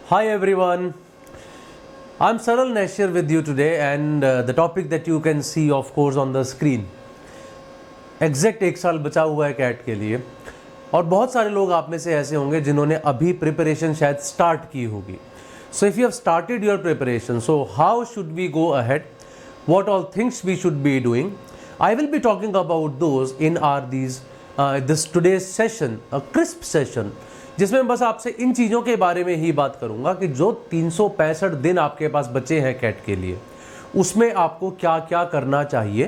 Hi everyone, I'm Saral Nashir with you today and the topic that you can see of course on the screen. Exact एक साल बचा हुआ है cat के लिए और बहुत सारे लोग आप में से ऐसे होंगे जिन्होंने अभी प्रिपरेशन शायद स्टार्ट की होगी. So if you have started your preparation, so how should we go ahead, what all things we should be doing. I will be talking about those in this today's session, a crisp session, जिसमें बस आपसे इन चीज़ों के बारे में ही बात करूंगा कि जो 365 दिन आपके पास बचे हैं कैट के लिए, उसमें आपको क्या क्या करना चाहिए,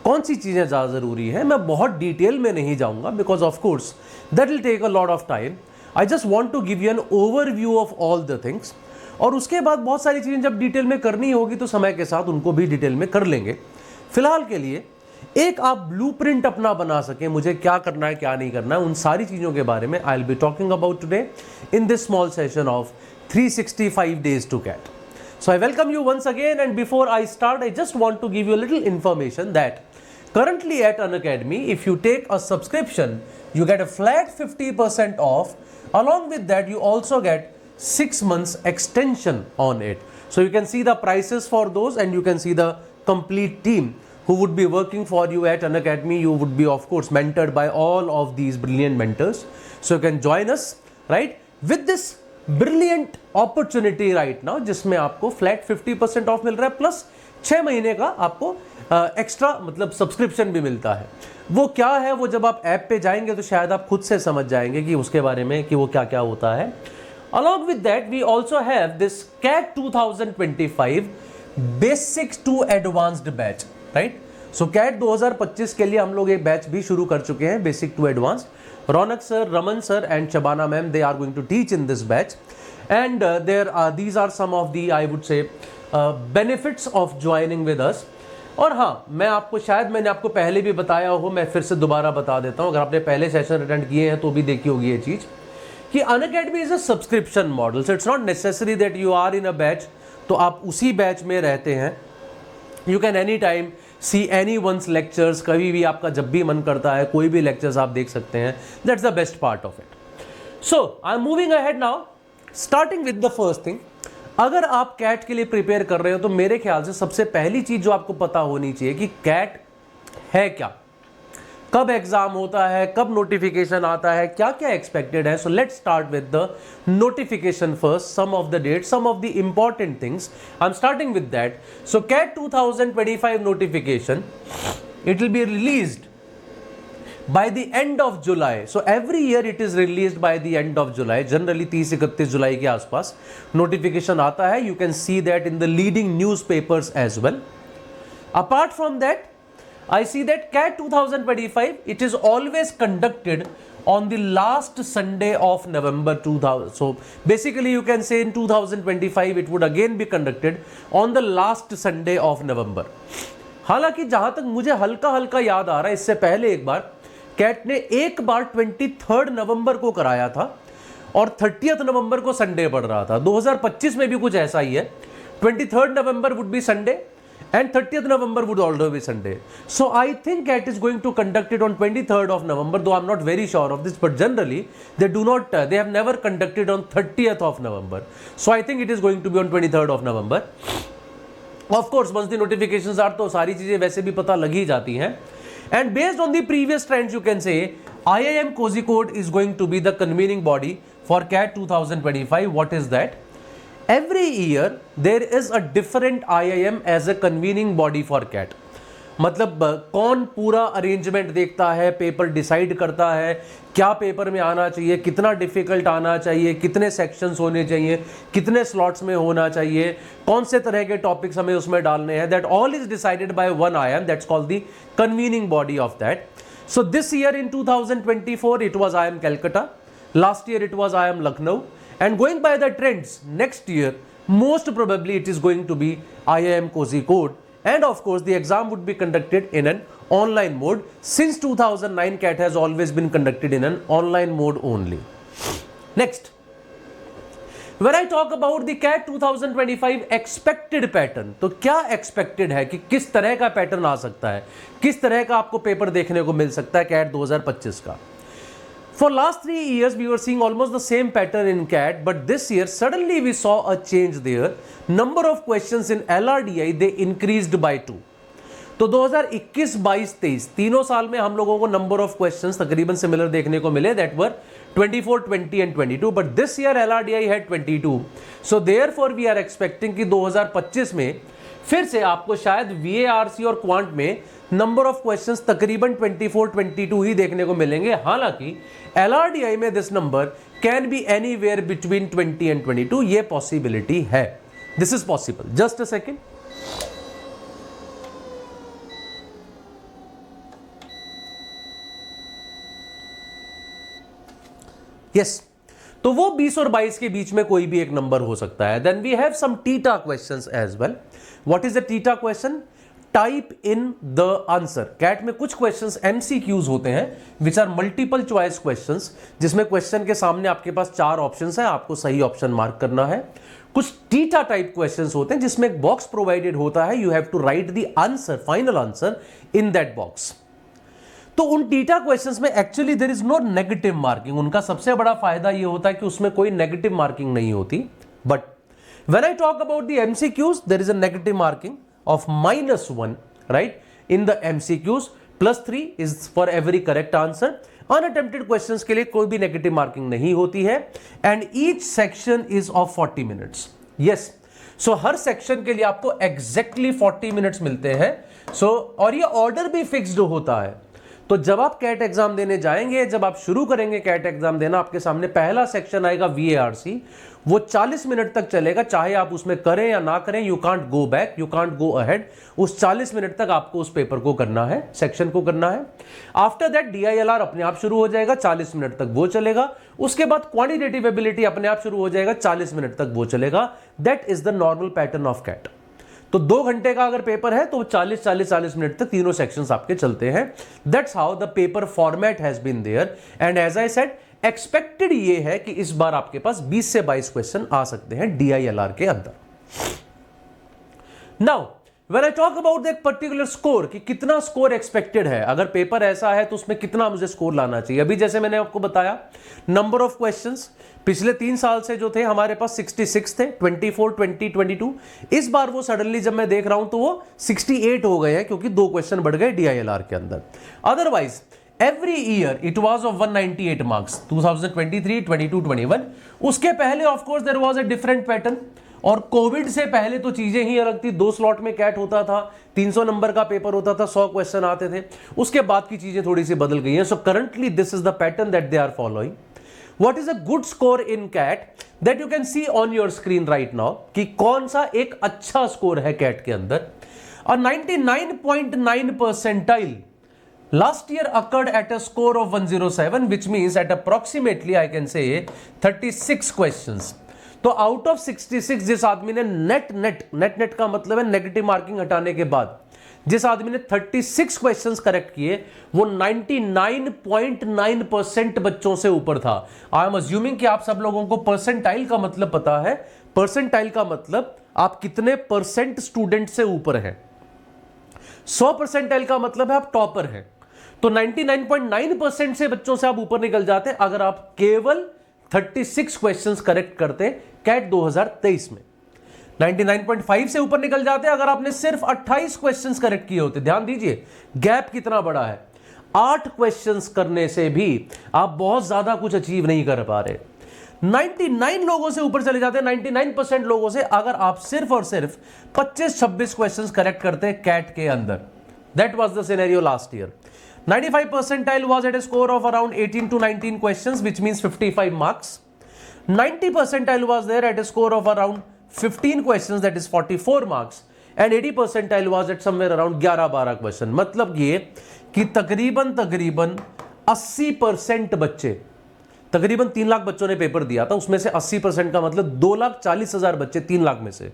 कौन सी चीज़ें ज़्यादा ज़रूरी है. मैं बहुत डिटेल में नहीं जाऊंगा because of course that will take a lot of time. I just want to give you an overview of all the things. और उसके बाद बहुत सारी चीज़ें जब डिटेल में करनी होगी तो समय के साथ उनको भी डिटेल में कर लेंगे. फिलहाल के लिए एक आप ब्लूप्रिंट अपना बना सकें, मुझे क्या करना है क्या नहीं करना है, उन सारी चीज़ों के बारे में I will be talking about today in this small session of 365 days to CAT. So I welcome you once again, and before I start I just want to give you a little information that currently at Unacademy, if you take a subscription, you get a flat 50% off. Along with that, you also get 6 months extension on it. So you can see the prices for those and you can see the complete team who would be working for you at Unacademy. You would be of course mentored by all of these brilliant mentors. So you can join us, right, with this brilliant opportunity right now, जिसमें आपको flat 50% of मिल रहा है plus 6 महीने का आपको extra मतलब subscription भी मिलता है. वो क्या है, वो जब आप ऐप पे जाएंगे तो शायद आप खुद से समझ जाएंगे कि उसके बारे में कि वो क्या क्या होता है. Along with that, we also have this CAT 2025 Basics to Advanced batch, right? So CAT 2025 के लिए हम लोग एक बैच भी शुरू कर चुके हैं, Basic to Advanced. Raunak sir, Raman sir and Shabana ma'am, they are going to teach in this batch. And these are some of the, I would say, benefits of joining with us. और हाँ, मैंने आपको पहले भी बताया हो, मैं फिर से दोबारा बता देता हूँ. अगर आपने पहले सेशन अटेंड किए हैं तो भी देखी होगी ये चीज़ कि Unacademy is a subscription model. So it's not necessary that you are in a batch, तो आप उसी बैच में रहते हैं. You can anytime see anyone's lectures, कभी भी आपका जब भी मन करता है कोई भी lectures आप देख सकते हैं. That's the best part of it. So I'm moving ahead now, starting with the first thing. अगर आप कैट के लिए प्रिपेयर कर रहे हो तो मेरे ख्याल से सबसे पहली चीज जो आपको पता होनी चाहिए कि कैट है क्या, कब एग्जाम होता है, कब नोटिफिकेशन आता है, क्या क्या एक्सपेक्टेड है. So let's start with the notification first, some of the date, some of the important things. I am starting with that. So CAT 2025 notification, it will be released by the end of July. So every year it is released by the end of July. Generally 30-31 जुलाई के आसपास notification आता है. You can see that in the leading newspapers as well. Apart from that, I see that CAT 2025, it is always conducted on the last Sunday of November 2000. So basically you can say in 2025 it would again be conducted on the last Sunday of November. हालांकि जहां तक मुझे हल्का हल्का याद आ रहा है, इससे पहले एक बार कैट ने एक बार 23 नवंबर को कराया था और 30 नवंबर को संडे पड़ रहा था. 2025 में भी कुछ ऐसा ही है. 23 November would be Sunday and 30th November would also be Sunday. So I think CAT is going to conduct it on 23rd of November, though I'm not very sure of this, but generally they have never conducted on 30th of November. So I think it is going to be on 23rd of November. Of course, once the notifications are, तो सारी चीजें वैसे भी पता लग ही जाती हैं. And based on the previous trends, you can say IIM Kozhikode is going to be the convening body for CAT 2025. What is that? Every year there is a different IIM as a convening body for CAT. मतलब कौन पूरा arrangement देखता है, paper decide करता है, क्या paper में आना चाहिए, कितना डिफिकल्ट आना चाहिए, कितने सेक्शंस होने चाहिए, कितने स्लॉट्स में होना चाहिए, कौन से तरह के टॉपिक्स हमें उसमें डालने हैं. That all is decided by one IIM, that's called the convening body of that. So this year in 2024 it was IIM Calcutta, last year it was IIM Lucknow, and going by the trends, next year most probably it is going to be IIM Kozhikode. And of course the exam would be conducted in an online mode. Since 2009 CAT has always been conducted in an online mode only. Next, when I talk about the CAT 2025 expected pattern, तो क्या expected है कि किस तरह का pattern आ सकता है, किस तरह का आपको पेपर देखने को मिल सकता है CAT 2025 का. For last 3 years we were seeing almost the same pattern in CAT, but this year suddenly we saw a change there. Number of questions in LRDI they increased by 2. तो 2021, 22, 23 तीनों साल में हम लोगों को नंबर ऑफ क्वेश्चंस तकरीबन similar देखने को मिले, that were 24, 20 and 22, but this year LRDI है 22. So therefore we are expecting कि 2025 में फिर से आपको शायद VARC और क्वांट में नंबर ऑफ क्वेश्चंस तकरीबन 24, 22 ही देखने को मिलेंगे. हालांकि LRDI में this number can be anywhere between 20 and 22, ये पॉसिबिलिटी है. This is possible. Just a second. Yes, तो वो 20 और 22 के बीच में कोई भी एक नंबर हो सकता है. Then we have some TITA questions as well. What is a TITA question? Type in the answer. CAT में कुछ क्वेश्चंस MCQs होते हैं which are multiple choice questions, जिसमें क्वेश्चन के सामने आपके पास 4 ऑप्शंस हैं, आपको सही ऑप्शन मार्क करना है. कुछ टीटा टाइप क्वेश्चंस होते हैं जिसमें एक बॉक्स प्रोवाइडेड होता है, you have to write the answer, final answer in that box. तो उन टीटा क्वेश्चंस में actually there is no negative marking. उनका सबसे बड़ा फायदा ये होता है कि उसमें कोई नेगेटिव मार्किंग नहीं होती. But when I talk about the MCQs, there is a negative marking of -1, right, in the MCQs. +3 is for every correct answer. Unattempted questions के लिए कोई भी नेगेटिव मार्किंग नहीं होती है. And each section is of 40 minutes. Yes, so her section के लिए आपको एग्जैक्टली 40 मिनट्स मिलते हैं. सो और ये ऑर्डर भी फिक्स्ड होता है. तो जब आप कैट एग्जाम देने जाएंगे, जब आप शुरू करेंगे कैट एग्जाम देना, आपके सामने पहला सेक्शन आएगा VARC. वो 40 मिनट तक चलेगा, चाहे आप उसमें करें या ना करें. You can't go back, you can't go ahead. उस 40 मिनट तक आपको उस पेपर को करना है, सेक्शन को करना है. आफ्टर दैट DILR अपने आप शुरू हो जाएगा, 40 मिनट तक वो चलेगा. उसके बाद क्वांटिटेटिव एबिलिटी अपने आप शुरू हो जाएगा, 40 मिनट तक वो चलेगा. That is the normal pattern of CAT. तो 2 घंटे का अगर पेपर है तो 40 मिनट तक तीनों सेक्शंस आपके चलते हैं. That's how the paper format has been there. And as I said, expected ये है कि इस बार आपके पास 20 से 22 क्वेश्चन आ सकते हैं DILR के अंदर. Now when I talk about that particular score, कि कितना स्कोर एक्सपेक्टेड है, अगर पेपर ऐसा है तो उसमें कितना मुझे स्कोर लाना चाहिए. अभी जैसे मैंने आपको बताया, नंबर ऑफ क्वेश्चंस पिछले 3 साल से जो थे हमारे पास 66 थे, 24, 20, 22. इस बार वो सडनली जब मैं देख रहा हूं तो वो 68 हो गए हैं, क्योंकि 2 क्वेश्चन बढ़ गए DILR के अंदर. Otherwise every year it was of 198 marks, 2023, 22, 21. उसके पहले of course there was a different pattern. और कोविड से पहले तो चीजें ही अलग थी. 2 स्लॉट में कैट होता था, 300 नंबर का पेपर होता था, 100 क्वेश्चन आते थे. उसके बाद की चीजें थोड़ी सी बदल गई हैं. So currently this is the pattern that they are following. What is a good score in CAT that you can see on your screen right now, कि कौन सा एक अच्छा स्कोर है कैट के अंदर. A 99.9 percentile last year occurred at a score of 107, which means at approximately I can say 36 questions. तो out of 66 जिस आदमी ने नेट का मतलब है नेगेटिव मार्किंग हटाने के बाद, जिस आदमी ने 36 क्वेश्चंस करेक्ट किए, वो 99.9% बच्चों से ऊपर था. आई एम अज्यूमिंग कि आप सब लोगों को परसेंटाइल का मतलब पता है. परसेंटाइल का मतलब आप कितने परसेंट स्टूडेंट से ऊपर हैं. 100 परसेंटाइल का मतलब है आप टॉपर हैं. तो 99.9% से बच्चों से आप ऊपर निकल जाते अगर आप केवल 36 क्वेश्चंस करेक्ट करते कैट 2023 में. 99.5 से ऊपर निकल जाते अगर आपने सिर्फ 28 क्वेश्चंस करेक्ट किए होते. ध्यान दीजिए गैप कितना बड़ा है. 8 क्वेश्चंस करने से भी आप बहुत ज्यादा कुछ अचीव नहीं कर पा रहे. 99 लोगों से ऊपर चले जाते हैं, 99% लोगों से, अगर आप सिर्फ और सिर्फ 25-26 क्वेश्चंस करेक्ट करते कैट के अंदर. That was the scenario last year. 95 percentile was at a score of around 18 to 19 questions, which means 55 marks. 90 percentile was there at a score of around 15 questions, that is 44 marks. And 80 percentile was at somewhere around 11-12 question. मतलब ये कि तकरीबन 80% बच्चे, तकरीबन 3 लाख बच्चों ने paper दिया था, उसमें से 80% का मतलब 2,40,000 बच्चे 3 लाख में से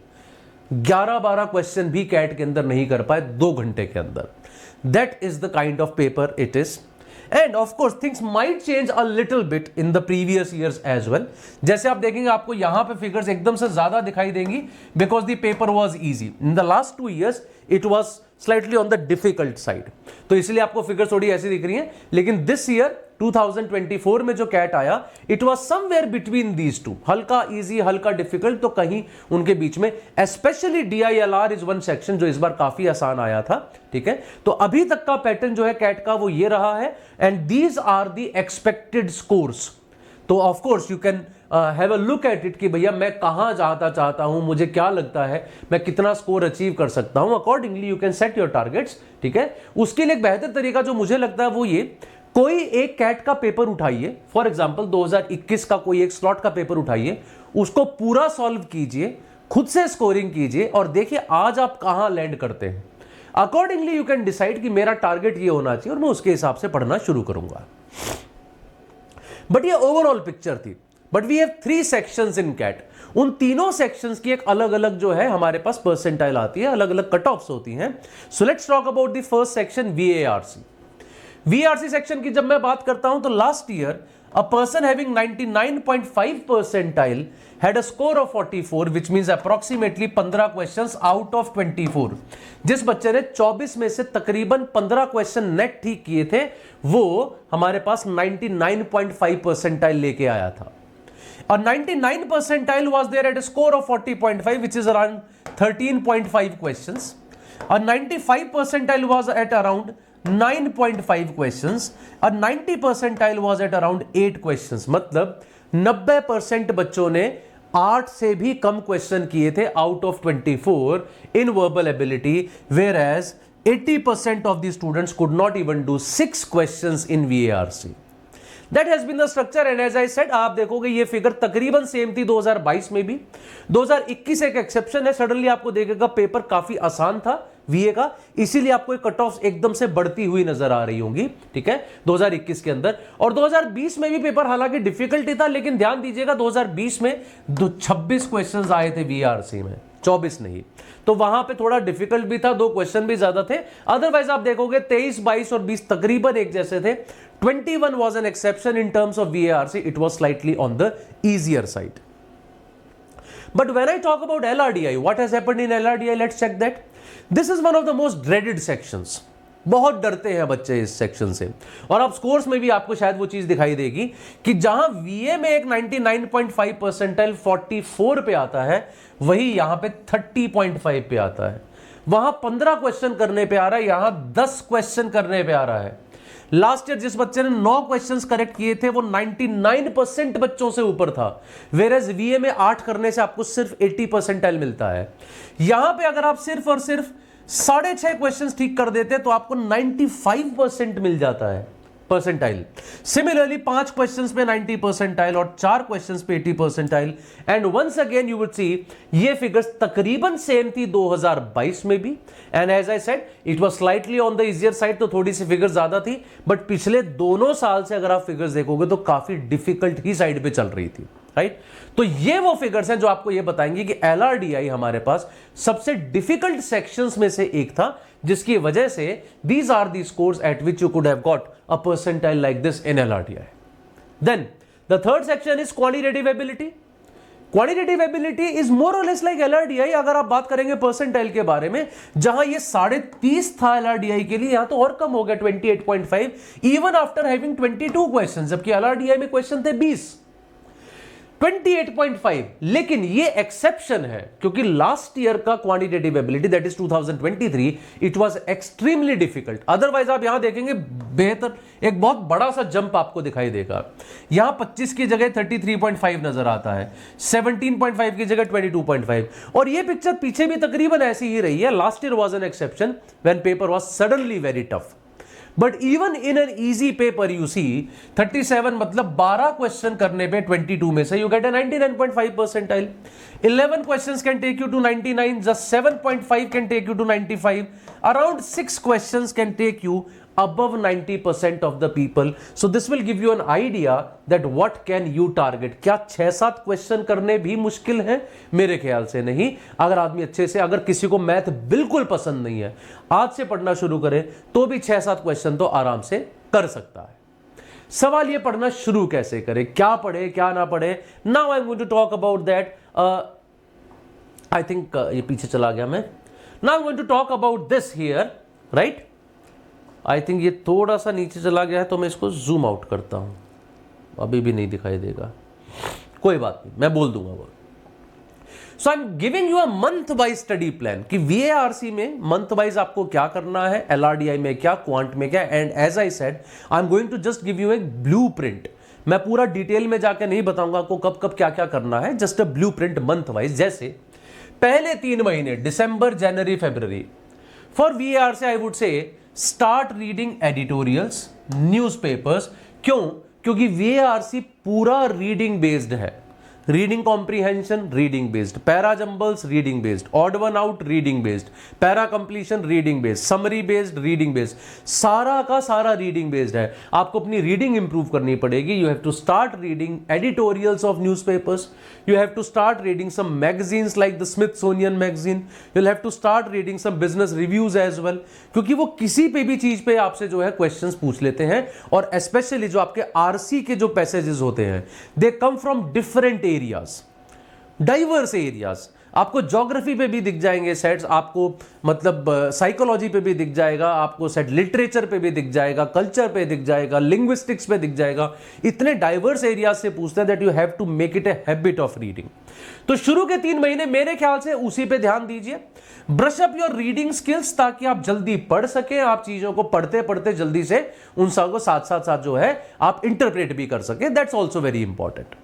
11-12 क्वेश्चन भी कैट के अंदर नहीं कर पाए 2 घंटे के अंदर. That is the kind of paper it is. And of course things might change a little bit in the previous years as well. जैसे आप देखेंगे आपको यहां पे फिगर्स एकदम से ज्यादा दिखाई देंगी because the paper was easy. In the last 2 years it was slightly on the difficult side. तो इसलिए आपको फिगर्स थोड़ी ऐसी दिख रही हैं. लेकिन this year 2024 में जो कैट आया, it was somewhere between these two, हल्का इजी हल्का डिफिकल्ट, तो कहीं उनके बीच में। Specially DILR is one section जो इस बार काफी आसान आया था, ठीक है। तो अभी तक का पैटर्न जो है कैट का वो ये रहा है, and these are the expected scores. तो of course you can have a look at it कि भैया मैं कहां जाता चाहता हूं, मुझे क्या लगता है मैं कितना स्कोर अचीव कर सकता हूं, accordingly you can set your targets, ठीक है। उसके लिए एक बेहतर तरीका जो मुझे लगता है वो ये, कोई एक कैट का पेपर उठाइए, फॉर एग्जांपल 2021 का कोई एक स्लॉट का पेपर उठाइए, उसको पूरा सॉल्व कीजिए, खुद से स्कोरिंग कीजिए और देखिए आज आप कहां लैंड करते हैं। अकॉर्डिंगली यू कैन डिसाइड कि मेरा टारगेट ये होना चाहिए और मैं उसके हिसाब से पढ़ना शुरू करूंगा। बट ये ओवरऑल पिक्चर थी। But we have 3 sections in CAT. उन तीनों सेक्शंस की एक अलग अलग जो है हमारे पास परसेंटाइल आती है, अलग अलग कट ऑफ्स होती हैं। So let's talk about the first section, VARC। VARC section की जब मैं बात करता हूं तो last year a person having 99.5 percentile had a score of 44 which means approximately 15 questions out of 24। जिस बच्चे ने 24 में से तकरीबन 15 क्वेश्चन नेट ठीक किए थे वो हमारे पास 99.5 परसेंटाइल लेके आया था। और 99 percentile was there at a score of 40.5 which is around 13.5 questions। और 95 percentile was at around 9.5 questions और 90 percentile was at around 8 questions। मतलब 90% बच्चों ने 8 से भी कम क्वेश्चन किए थे out of 24 in verbal ability, whereas 80% of the students could not even do 6 questions in VARC। That has been the structure and as I said, आप देखोगे ये फिगर तकरीबन सेम थी 2022 में भी। 2021 एक एक्सेप्शन है, सडनली आपको देखेगा पेपर काफी आसान था VA का, इसीलिए आपको कट ऑफ एकदम से बढ़ती हुई नजर आ रही होंगी, ठीक है, 2021 के अंदर। और 2020 में भी पेपर हालांकि डिफिकल्टी था, लेकिन ध्यान दीजिएगा 2020 में 26 क्वेश्चंस आए थे VARC में, 24 नहीं, तो वहां पे थोड़ा डिफिकल्ट भी था, 2 क्वेश्चन भी ज्यादा थे। अदरवाइज आप देखोगे 23, 22 और 20 तकरीबन एक जैसे थे। 21 was an exception in terms of VARC, it was slightly on the easier side। But when I talk about LRDI, what has happened in LRDI, let's check that। This is one of the most dreaded sections। बहुत डरते हैं बच्चे इस section से, और अब scores में भी आपको शायद वो चीज दिखाई देगी कि जहां VA में एक 99.5 परसेंटाइल 44 पे आता है, वही यहां पे 30.5 पे आता है। वहां 15 क्वेश्चन करने पे आ रहा है, यहां 10 क्वेश्चन करने पे आ रहा है। लास्ट ईयर जिस बच्चे ने 9 क्वेश्चंस करेक्ट किए थे वो 99% बच्चों से ऊपर था, वेरेज VA में 8 करने से आपको सिर्फ 80 परसेंटाइल मिलता है। यहां पे अगर आप सिर्फ और सिर्फ 6.5 क्वेश्चंस ठीक कर देते तो आपको 95% मिल जाता है परसेंटाइल। सिमिलरली 5 क्वेश्चंस पे 90 परसेंटाइल और 4 क्वेश्चंस पे 80 percentile. And once again you would see ये फिगर्स तकरीबन सेम थी 2022 में भी, and as I said it was slightly on the easier side, तो थोड़ी सी फिगर्स ज्यादा थी, बट पिछले दोनों साल से अगर आप फिगर्स देखोगे तो काफी डिफिकल्ट ही साइड पे चल रही थी, राइट। तो ये वो फिगर्स हैं जो आपको ये बताएंगे कि LRDI हमारे पास सबसे डिफिकल्ट सेक्शंस में से एक था, जिसकी वजह से these are the scores at which you could have got a percentile like this in LRDI। Then the third section is quantitative ability। Quantitative ability is more और लेस लाइक LRDI। अगर आप बात करेंगे परसेंटाइल के बारे में, जहां ये 30.5 था LRDI के लिए, यहां तो और कम हो गया 28.5 इवन आफ्टर हैविंग 22 क्वेश्चन, जबकि LRDI में क्वेश्चन थे 20। 28.5, लेकिन ये एक्सेप्शन है क्योंकि लास्ट ईयर का quantitative ability that is 2023 it was extremely difficult. Otherwise आप यहां देखेंगे बेहतर एक बहुत बड़ा सा जंप आपको दिखाई देगा। यहां 25 की जगह 33.5 नजर आता है, 17.5 की जगह 22.5, और ये पिक्चर पीछे भी तकरीबन ऐसी ही रही है। Last year was an exception when paper was suddenly very tough, but even in an easy paper you see 37 मतलब 12 क्वेश्चन करने पे 22 में से you get a 99.5 percentile. 11 questions can take you to 99, just 7.5 can take you to 95, around 6 questions can take you above 90% of the people। So this will give you an idea that what can you target। क्या 6-7 question करने भी मुश्किल है? मेरे ख्याल से नहीं। अगर आदमी अच्छे से, अगर किसी को मैथ बिल्कुल पसंद नहीं है, आज से पढ़ना शुरू करे तो भी 6-7 क्वेश्चन तो आराम से कर सकता है। सवाल ये पढ़ना शुरू कैसे करे, क्या पढ़े क्या ना पढ़े। Now I am going to talk about that. I think ये पीछे चला गया मैं। Now I am going to talk about this here, right. I think ये थोड़ा सा नीचे चला गया है, तो मैं इसको जूम आउट करता हूँ, अभी भी नहीं दिखाई देगा, कोई बात नहीं, मैं बोल दूंगा वो। So I am giving you a month wise study plan कि VARC में मंथ वाइज आपको क्या करना है, LRDI में क्या, क्वांट में क्या, and as I said I am going to just give you a blueprint. मैं पूरा डिटेल में जाके नहीं बताऊंगा आपको कब कब क्या क्या करना है, just a blueprint month wise. जैसे पहले 3 महीने दिसंबर, जनवरी, फरवरी, for VARC I would say start reading editorials, newspapers. क्यों? क्योंकि VARC पूरा रीडिंग बेस्ड है। Reading comprehension reading based, para jumbles reading based, odd one out reading based, para completion reading based, summary based reading based, सारा का सारा reading based है। आपको अपनी रीडिंग इंप्रूव करनी पड़ेगी। You have to start reading editorials of newspapers, you have to start reading some magazines like the Smithsonian magazine, you have to start reading some business reviews as well, क्योंकि वो किसी पे भी चीज पे आपसे जो है क्वेश्चंस पूछ लेते हैं। और स्पेशली जो आपके RC के जो पैसेजेस होते हैं, they come from different areas, diverse areas. आपको ज्योग्राफी पे भी दिख जाएंगे सेट्स, आपको मतलब साइकोलॉजी पे भी दिख जाएगा, आपको सेट लिटरेचर पे भी दिख जाएगा, कल्चर पे दिख जाएगा, लिंग्विस्टिक्स पे दिख जाएगा। इतने डाइवर्स एरियाज से पूछते हैं that you have to make it a habit of reading. तो शुरू के 3 महीने मेरे ख्याल से उसी पे ध्यान दीजिए। Brush up your reading skills, ताकि आप जल्दी पढ़ सके, आप चीजों को पढ़ते पढ़ते जल्दी से उन सबको साथ साथ साथ जो है आप इंटरप्रेट भी कर सके। That's also very important.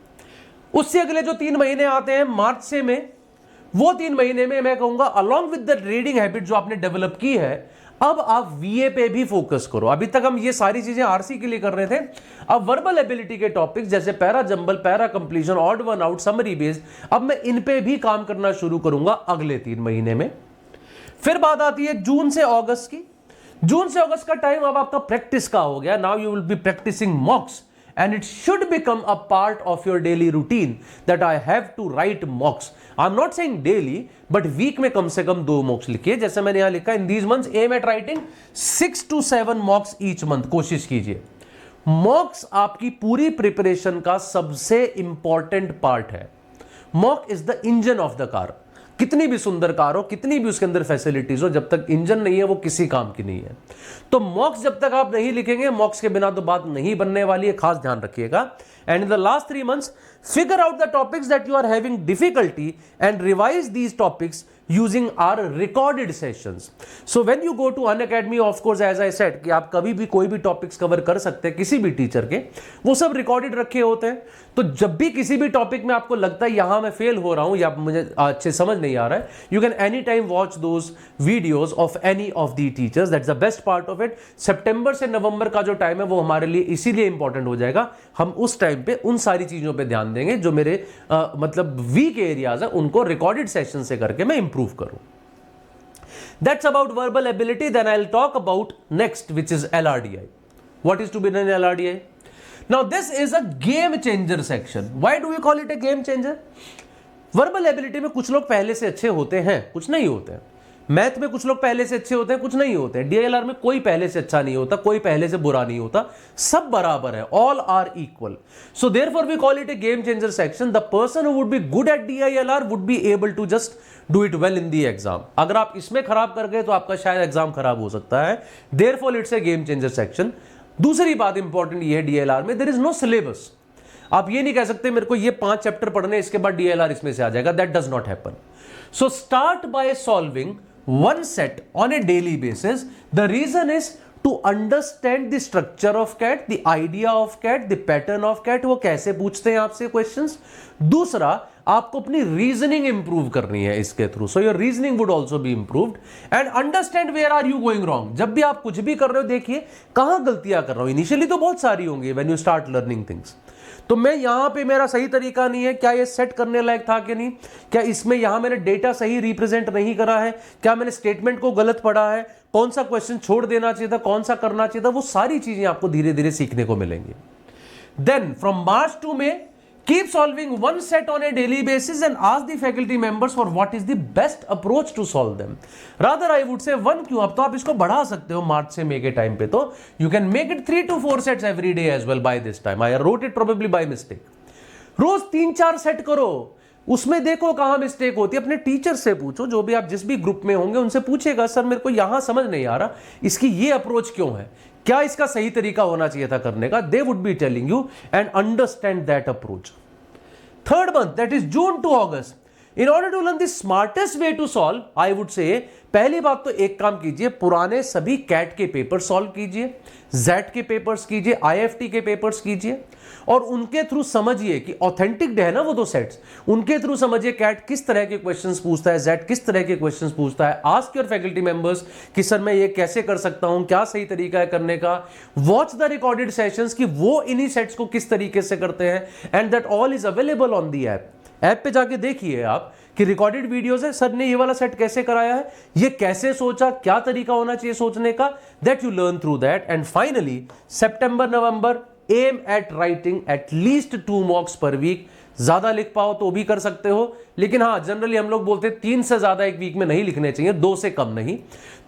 उससे अगले जो 3 महीने आते हैं मार्च से में, वो 3 महीने में मैं कहूंगा along with the reading habit जो आपने डेवलप की है, अब आप VA पे भी फोकस करो। अभी तक हम ये सारी चीजें RC के लिए कर रहे थे, अब वर्बल एबिलिटी के टॉपिक्स जैसे para jumble, para completion, odd one out, summary based, अब मैं इन पे भी काम करना शुरू करूंगा अगले 3 महीने में। फिर बात आती है जून से अगस्त की। जून से अगस्त का टाइम अब आपका प्रैक्टिस का हो गया। Now you will be practising mocks and it should become a part of your daily routine that I have to write mocks. I'm not saying daily, but week में कम से कम 2 mocks लिखिए। जैसे मैंने यहां लिखा, in these months aim at writing 6 to 7 mocks each month। कोशिश कीजिए। मॉक्स आपकी पूरी प्रिपरेशन का सबसे इंपॉर्टेंट पार्ट है। Mock is the engine of the car. कितनी भी सुंदर कार हो, कितनी भी उसके अंदर फैसिलिटीज हो, जब तक इंजन नहीं है वो किसी काम की नहीं है। तो मॉक्स जब तक आप नहीं लिखेंगे, मॉक्स के बिना तो बात नहीं बनने वाली है, खास ध्यान रखिएगा। And in the last 3 months figure out the topics that you are having difficulty and revise these topics using our recorded sessions. So when you go to Unacademy, of course as I said कि आप कभी भी कोई भी topics cover कर सकते हैं किसी भी टीचर के, वो सब रिकॉर्डेड रखे होते हैं। तो जब भी किसी भी टॉपिक में आपको लगता है यहां मैं फेल हो रहा हूं या मुझे अच्छे समझ नहीं आ रहा है, you can any time watch those videos of any of the teachers. That's the best part of it. सितंबर से नवंबर का जो टाइम है वो हमारे लिए इसीलिए इंपॉर्टेंट हो जाएगा। हम उस टाइम पे उन सारी चीजों पे ध्यान देंगे जो मेरे मतलब वीक एरियाज है, उनको रिकॉर्डेड सेशन से करके मैं इंप्रूव करूं। That's about verbal ability. Then I'll talk about next, which is LRDI. What is to be done in LRDI? Now this is a game changer section. Why do we call it a game changer? Verbal ability में कुछ लोग पहले से अच्छे होते हैं, कुछ नहीं होते हैं। मैथ में कुछ लोग पहले से अच्छे होते हैं, कुछ नहीं होते हैं। DILR में कोई पहले से अच्छा नहीं होता, कोई पहले से बुरा नहीं होता, सब बराबर है। All are equal. So therefore we call it a game changer section. The person who would be good at DILR would be able to just do it well in the exam. अगर आप इसमें खराब कर गए तो आपका शायद exam खराब हो सकता है। Therefore it's a game changer section. दूसरी बात इंपॉर्टेंट ये है, DILR में देयर इज नो सिलेबस। आप ये नहीं कह सकते मेरे को ये 5 चैप्टर पढ़ने, इसके बाद DILR इसमें से आ जाएगा। That does not happen. So start by solving one set on a daily basis. The reason is to understand the structure of CAT, the idea of CAT, the pattern of CAT, वो कैसे पूछते हैं आपसे questions. दूसरा, आपको अपनी reasoning improve करनी है इसके through. So your reasoning would also be improved and understand where are you going wrong. जब भी आप कुछ भी कर रहे हो, देखिए कहां गलतियां कर रहा हूं। इनिशियली तो बहुत सारी होंगी when you start learning things. तो मैं यहां पे मेरा सही तरीका नहीं है, क्या ये सेट करने लायक था कि नहीं, क्या इसमें यहां मैंने डेटा सही रिप्रेजेंट नहीं करा है, क्या मैंने स्टेटमेंट को गलत पढ़ा है, कौन सा क्वेश्चन छोड़ देना चाहिए था, कौन सा करना चाहिए था, वो सारी चीजें आपको धीरे धीरे सीखने को मिलेंगी। Then from March to May keep solving one set on a daily basis and ask the faculty members for what is the best approach to solve them. Rather I would say 1 क्यों, अब तो आप इसको बढ़ा सकते हो मार्च से मई के टाइम पे, तो you can make it 3 to 4 sets every day as well by this time. I wrote it probably by mistake. रोज 3-4 सेट करो। उसमें देखो कहां मिस्टेक होती है, अपने टीचर से पूछो, जो भी आप जिस भी ग्रुप में होंगे उनसे पूछेगा, सर मेरे को यहां समझ नहीं आ रहा, इसकी ये अप्रोच क्यों है, क्या इसका सही तरीका होना चाहिए था करने का. They would be telling you and understand that approach. Third month, that is June to August. In order to learn the smartest way to solve, I would say, पहली बात तो एक काम कीजिए, पुराने सभी कैट के पेपर सॉल्व कीजिए, जेट के पेपर्स कीजिए, आईएफटी के पेपर्स कीजिए, और उनके थ्रू समझिए कि ऑथेंटिक है ना वो दो सेट्स, उनके थ्रू समझिए कैट किस तरह के क्वेश्चंस पूछता है, जेट किस तरह के क्वेश्चंस पूछता है. आस्क योर फैकल्टी मेंबर्स कि सर मैं ये कैसे कर सकता हूं, क्या सही तरीका है करने का. वॉच द रिकॉर्डेड सेशंस कि वो इन्हीं सेट्स को किस तरीके से करते हैं, and that all is available on the app. App पे जाके देखिए आप कि रिकॉर्डेड वीडियोस है, सर ने ये वाला सेट कैसे कराया है, ये कैसे सोचा, क्या तरीका होना चाहिए सोचने का, that you learn through that. And finally September November, aim at writing at least 2 mocks per week. ज्यादा लिख पाओ तो भी कर सकते हो, लेकिन हाँ जनरली हम लोग बोलते हैं 3 से ज्यादा एक वीक में नहीं लिखने चाहिए, 2 से कम नहीं.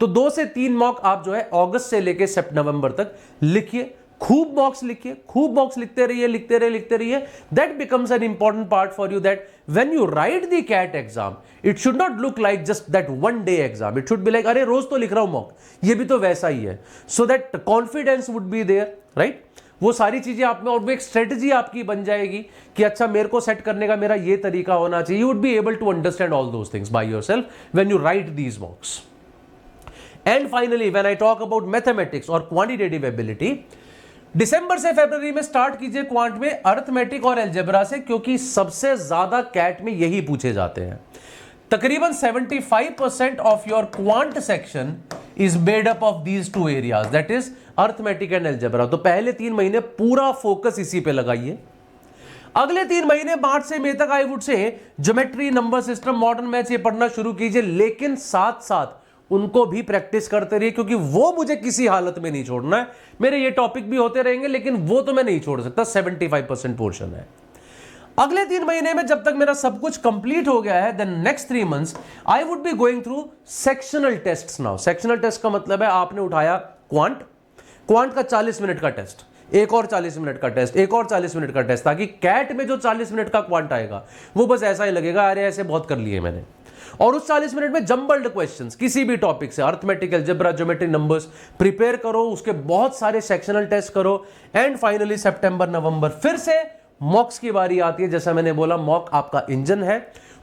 तो 2 से 3 मॉक आप जो है अगस्त से लेके नवंबर तक लिखिए. खूब मॉक्स लिखिए, खूब मॉक्स लिखते रहिए. That becomes an important part for you, that when you write the CAT exam it should not look like just that one day exam. It should be like अरे रोज तो लिख रहा हूं मॉक, ये भी तो वैसा ही है. So that confidence would be there, right. वो सारी चीजें आप में, और वो एक स्ट्रेटजी आपकी बन जाएगी कि अच्छा मेरे को सेट करने का मेरा ये तरीका होना चाहिए. You would be able to understand all those things by yourself when you write these mocks. And finally when I talk about mathematics और क्वांटिटेटिव एबिलिटी, दिसंबर से फरवरी में स्टार्ट कीजिए क्वांट में अर्थमेटिक और अलजेब्रा से, क्योंकि सबसे ज्यादा कैट में यही पूछे जाते हैं. तकरीबन 75% of your quant section is made up of these 2 areas, that is arithmetic and algebra. तो पहले 3 महीने पूरा फोकस इसी पे लगाइए. अगले 3 महीने मार्च से मई तक आई वुड से geometry, number system, modern maths ये पढ़ना शुरू कीजिए, लेकिन साथ साथ उनको भी प्रैक्टिस करते रहिए, क्योंकि वो मुझे किसी हालत में नहीं छोड़ना है. मेरे ये टॉपिक भी होते रहेंगे, लेकिन वो तो मैं नहीं छोड़ सकता. 75% पोर्शन है. अगले 3 महीने में जब तक मेरा सब कुछ कंप्लीट हो गया है, then next 3 months I would be going through sectional tests now. Sectional test का मतलब है आपने उठाया क्वांट का 40 मिनट का टेस्ट, एक और 40 मिनट का टेस्ट, एक और 40 मिनट का टेस्ट, ताकि कैट में जो 40 मिनट का क्वांट आएगा वो बस ऐसा ही लगेगा, अरे ऐसे बहुत कर लिए मैंने. और उस 40 मिनट में जंबल्ड क्वेश्चंस किसी भी टॉपिक से, arithmetic, algebra, geometry, numbers prepare करो, उसके बहुत सारे सेक्शनल टेस्ट करो. एंड फाइनली सितंबर नवंबर फिर से मॉक्स की बारी आती है. जैसा मैंने बोला, मॉक आपका इंजन है.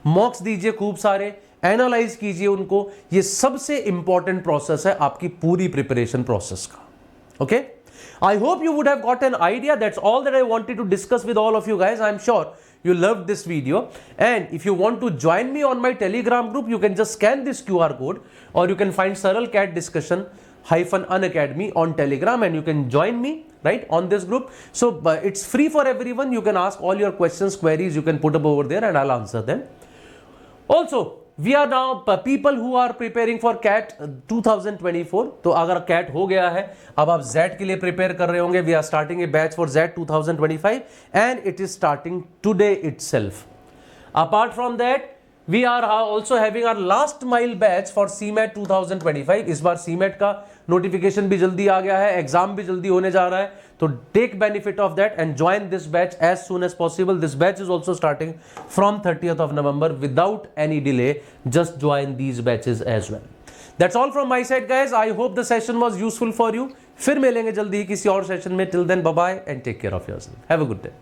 मॉक्स दीजिए खूब सारे, एनालाइज कीजिए उनको. ये सबसे इंपॉर्टेंट प्रोसेस है आपकी पूरी प्रिपरेशन प्रोसेस का. Okay, I hope you would have got an idea. That's all that I wanted to discuss with all of you guys. I'm sure you loved this video, and if you want to join me on my Telegram group, you can just scan this QR code, or you can find Saral Cat Discussion -Unacademy on Telegram, and you can join me right on this group. So it's free for everyone. You can ask all your questions, queries, you can put up over there, and I'll answer them. Also, we are now people who are preparing for CAT 2024. तो अगर CAT हो गया है, अब आप ZET के लिए prepare कर रहे होंगे. We are starting a batch for ZET 2025, and it is starting today itself. Apart from that, we are also having our last mile batch for CMAT 2025. इस बार CMAT का नोटिफिकेशन भी जल्दी आ गया है, एग्जाम भी जल्दी होने जा रहा है. तो take benefit of that and join this batch as soon as possible. This batch is also starting from 30th of November without any delay. Just join these batches as well. That's all from my side, guys. I hope the session was useful for you. फिर मिलेंगे जल्दी ही किसी और session में. Till then, bye bye and take care of yourself. Have a good day.